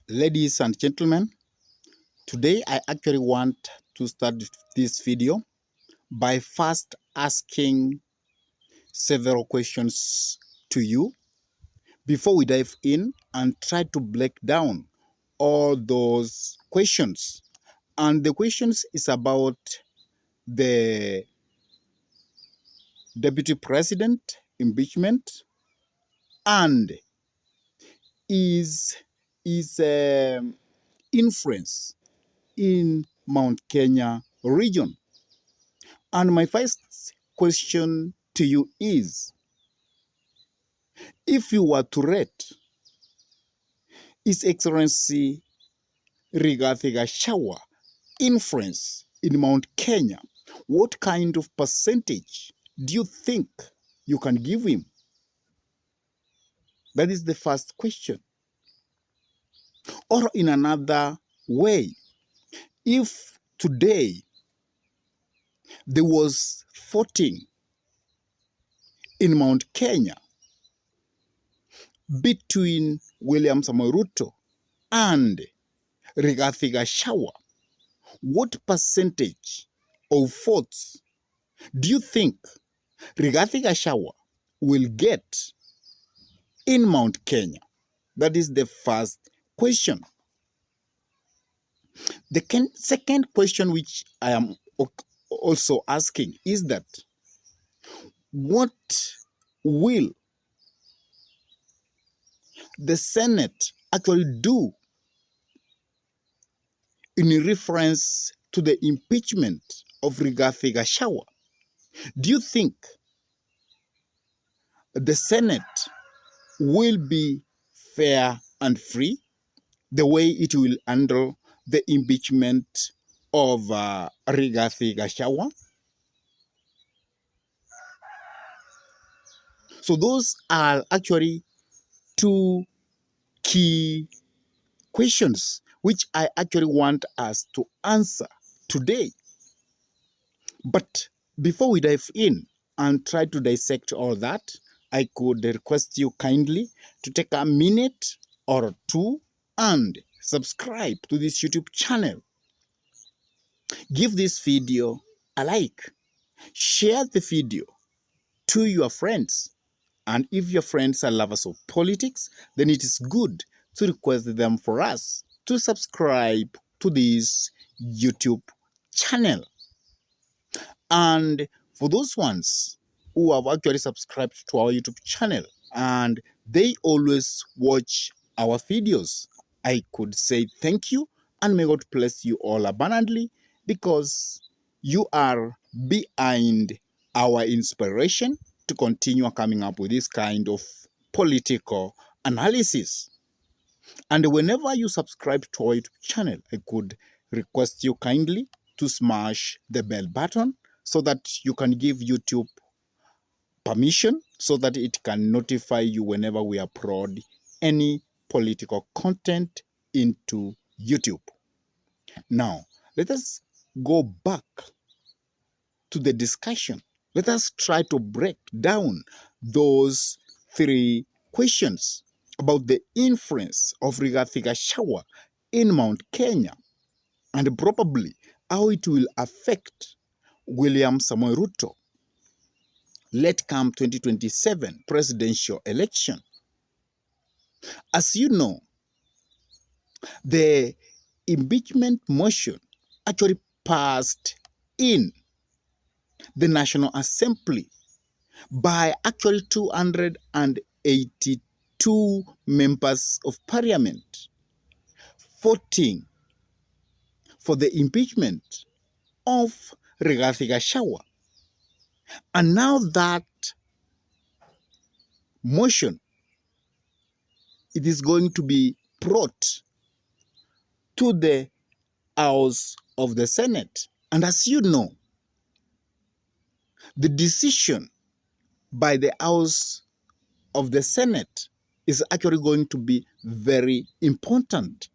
Ladies and gentlemen, today I actually want to start this video by first asking several questions to you before we dive in and try to break down all those questions. And the questions is about the deputy president impeachment and is influence in Mount Kenya region. And my first question to you is, if you were to rate His Excellency Rigathi Gachagua influence in Mount Kenya, what kind of percentage do you think you can give him? That is the first question. Or in another way, if today there was voting in Mount Kenya between William Samoei Ruto and Rigathi Gachagua, what percentage of votes do you think Rigathi Gachagua will get in Mount Kenya? That is the first question. The second question which I am also asking is that, what will the Senate actually do in reference to the impeachment of Rigathi Gachagua? Do you think the Senate will be fair and free the way it will handle the impeachment of Rigathi Gachagua? So those are actually two key questions which I actually want us to answer today. But before we dive in and try to dissect all that, I could request you kindly to take a minute or two and subscribe to this YouTube channel. Give this video a like. Share the video to your friends. And if your friends are lovers of politics, then it is good to request them for us to subscribe to this YouTube channel. And for those ones who have actually subscribed to our YouTube channel and they always watch our videos, I could say thank you and may God bless you all abundantly, because you are behind our inspiration to continue coming up with this kind of political analysis. And whenever you subscribe to our YouTube channel, I could request you kindly to smash the bell button so that you can give YouTube permission so that it can notify you whenever we upload any political content into YouTube. Now, let us go back to the discussion. Let us try to break down those three questions about the influence of Rigathi Gachagua in Mount Kenya and probably how it will affect William Samoei Ruto late come 2027 presidential election. As you know, the impeachment motion actually passed in the National Assembly by actually 282 members of parliament voting for the impeachment of Rigathi Gachagua. And now that motion, it is going to be brought to the House of the Senate. And as you know, the decision by the House of the Senate is actually going to be very important,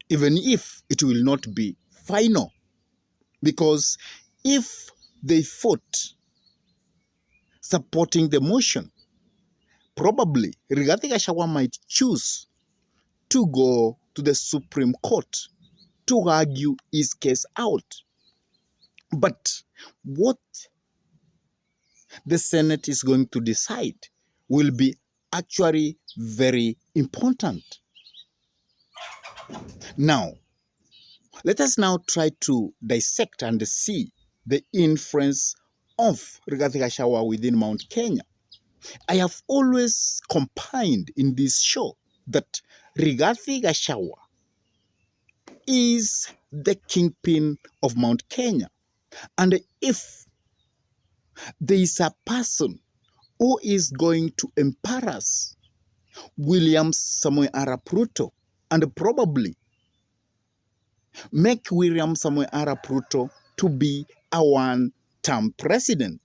even if it will not be final. Because if they vote supporting the motion, probably Rigathi Gachagua might choose to go to the Supreme Court to argue his case out. But what the Senate is going to decide will be actually very important. Now, let us now try to dissect and see the influence of Rigathi Gachagua within Mount Kenya. I have always combined in this show that Rigathi Gachagua is the kingpin of Mount Kenya. And if there is a person who is going to embarrass William Samoei Arap Ruto and probably make William Samoei Arap Ruto to be a one-term president,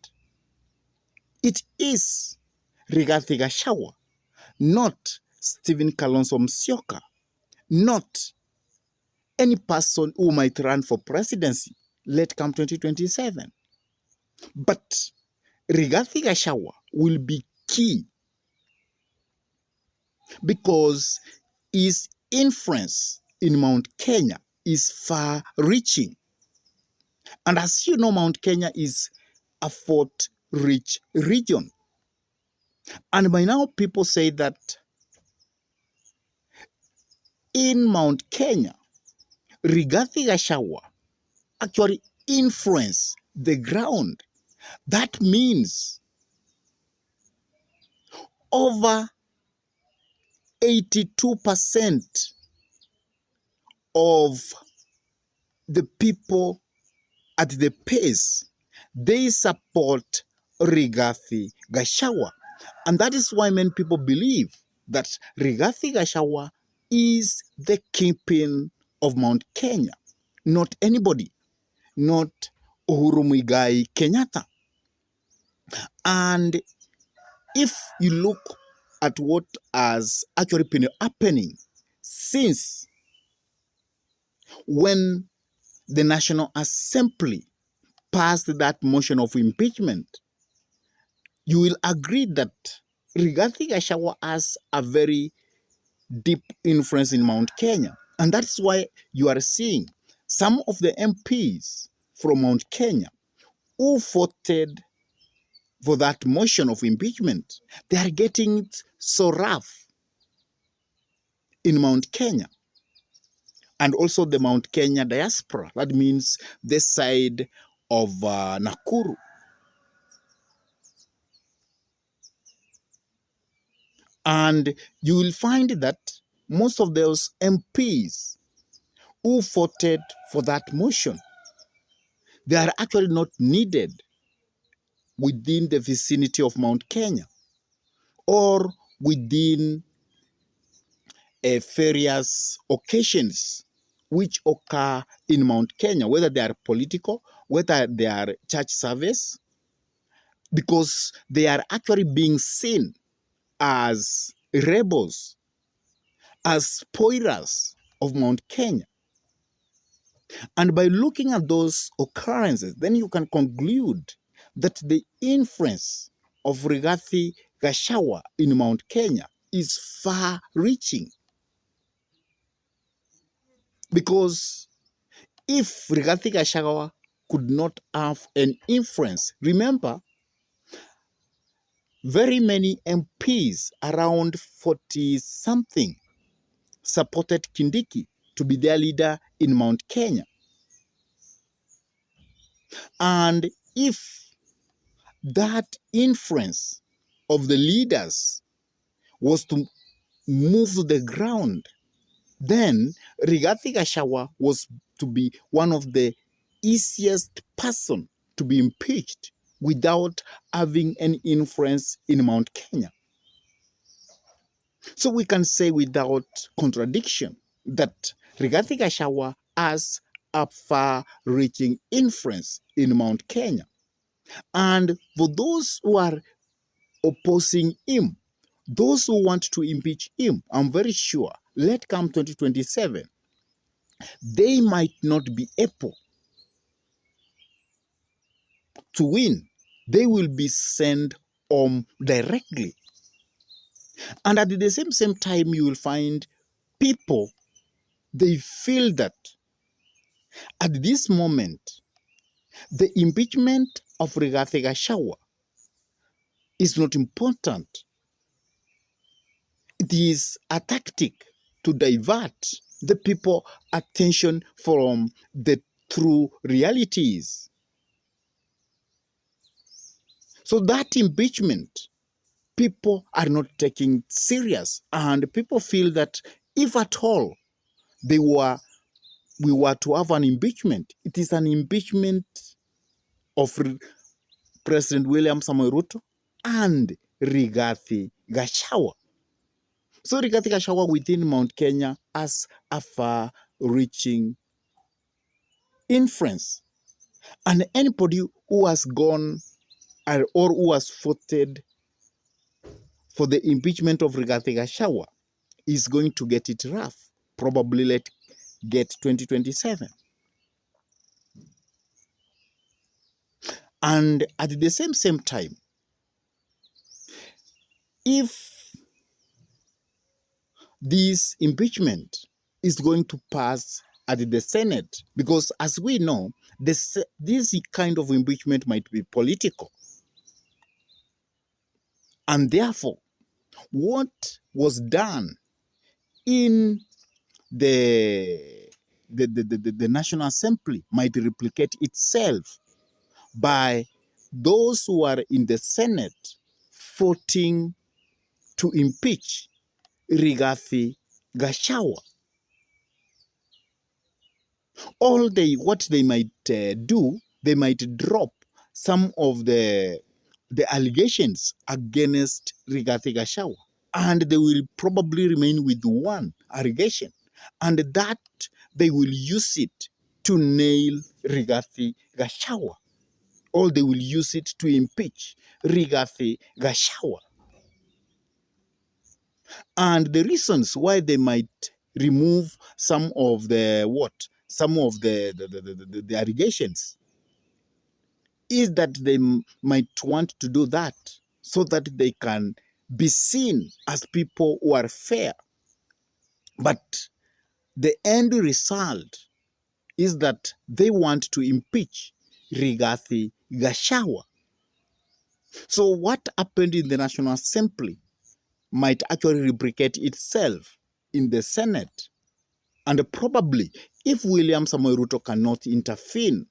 it is Rigathi Gachagua, not Stephen Kalonzo Musyoka, not any person who might run for presidency late come 2027. But Rigathi Gachagua will be key because his influence in Mount Kenya is far-reaching. And as you know, Mount Kenya is a fort-rich region. And by now, people say that in Mount Kenya, Rigathi Gachagua actually influence the ground. That means over 82% of the people at the pace, they support Rigathi Gachagua. And that is why many people believe that Rigathi Gachagua is the kingpin of Mount Kenya, not anybody, not Uhuru Muigai Kenyatta. And if you look at what has actually been happening since when the National Assembly passed that motion of impeachment, you will agree that Rigathi Gachagua has a very deep influence in Mount Kenya. And that's why you are seeing some of the MPs from Mount Kenya who voted for that motion of impeachment, they are getting it so rough in Mount Kenya. And also the Mount Kenya diaspora, that means this side of Nakuru. And you will find that most of those MPs who voted for that motion, they are actually not needed within the vicinity of Mount Kenya or within various occasions which occur in Mount Kenya, whether they are political, whether they are church service, because they are actually being seen as rebels, as spoilers of Mount Kenya. And by looking at those occurrences, then you can conclude that the influence of Rigathi Gachagua in Mount Kenya is far-reaching. Because if Rigathi Gachagua could not have an influence, remember, very many MPs, around 40-something, supported Kindiki to be their leader in Mount Kenya. And if that influence of the leaders was to move to the ground, then Rigathi Gachagua was to be one of the easiest person to be impeached without having any influence in Mount Kenya. So we can say without contradiction that Rigathi Gachagua has a far-reaching influence in Mount Kenya. And for those who are opposing him, those who want to impeach him, I'm very sure, let come 2027, they might not be able to win. They will be sent home directly. And at the same time, you will find people, they feel that at this moment, the impeachment of Rigathi Gachagua is not important. It is a tactic to divert the people attention from the true realities. So that impeachment, people are not taking serious, and people feel that if at all they were we were to have an impeachment, it is an impeachment of President William Samoei Ruto and Rigathi Gachagua. So Rigathi Gachagua within Mount Kenya has a far-reaching influence, and anybody who has gone or who has voted for the impeachment of Rigathi Gachagua is going to get it rough. Probably let's get 2027. And at the same time, if this impeachment is going to pass at the Senate, because as we know, this kind of impeachment might be political. And therefore, what was done in the National Assembly might replicate itself by those who are in the Senate voting to impeach Rigathi Gachagua. What they might do, they might drop some of the allegations against Rigathi Gachagua, and they will probably remain with one allegation, and that they will use it to nail Rigathi Gachagua, or they will use it to impeach Rigathi Gachagua. And the reasons why they might remove some of the allegations is that they might want to do that so that they can be seen as people who are fair. But the end result is that they want to impeach Rigathi Gachagua. So what happened in the National Assembly might actually replicate itself in the Senate. And probably, if William Samoei Ruto cannot intervene,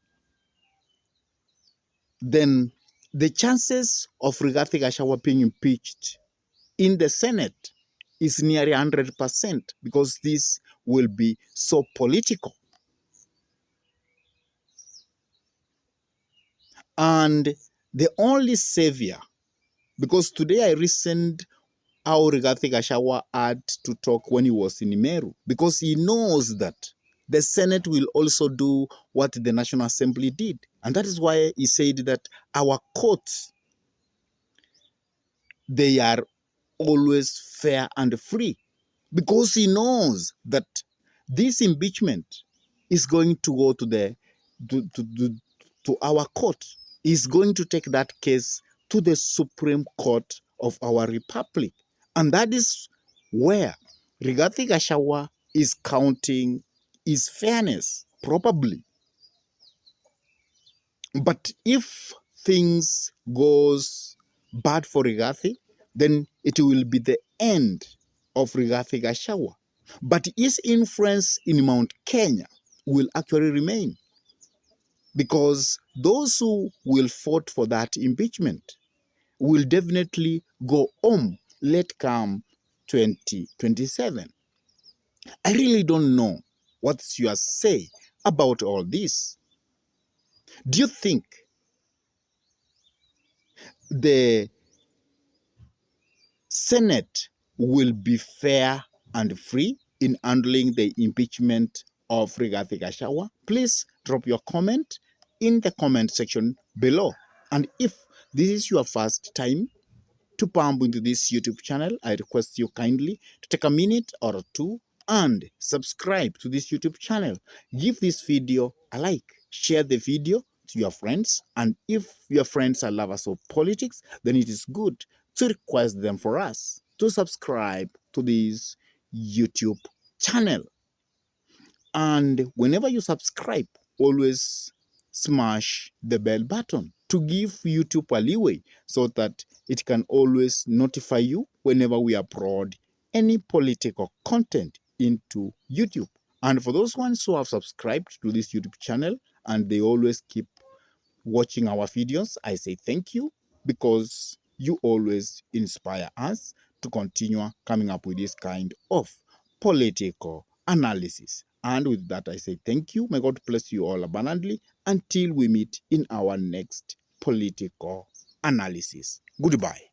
then the chances of Rigathi Gachagua being impeached in the Senate is nearly 100% because this will be so political. And the only savior, because today I listened how Rigathi Gachagua had to talk when he was in Meru, because he knows that the Senate will also do what the National Assembly did. And that is why he said that our courts, they are always fair and free, because he knows that this impeachment is going to go to our court. Is going to take that case to the Supreme Court of our Republic. And that is where Rigathi Gachagua is counting his fairness, probably. But if things goes bad for Rigathi, then it will be the end of Rigathi Gachagua. But his influence in Mount Kenya will actually remain, because those who will vote for that impeachment will definitely go home let come 2027. I really don't know what's your say about all this. Do you think the Senate will be fair and free in handling the impeachment of Rigathi Gachagua? Please drop your comment in the comment section below. And if this is your first time to pump into this YouTube channel, I request you kindly to take a minute or two and subscribe to this YouTube channel. Give this video a like, share the video to your friends, and if your friends are lovers of politics, then it is good to request them for us to subscribe to this YouTube channel. And whenever you subscribe, always smash the bell button to give YouTube a leeway so that it can always notify you whenever we upload any political content into YouTube. And for those ones who have subscribed to this YouTube channel and they always keep watching our videos, I say thank you, because you always inspire us to continue coming up with this kind of political analysis. And with that, I say thank you. May God bless you all abundantly until we meet in our next political analysis. Goodbye.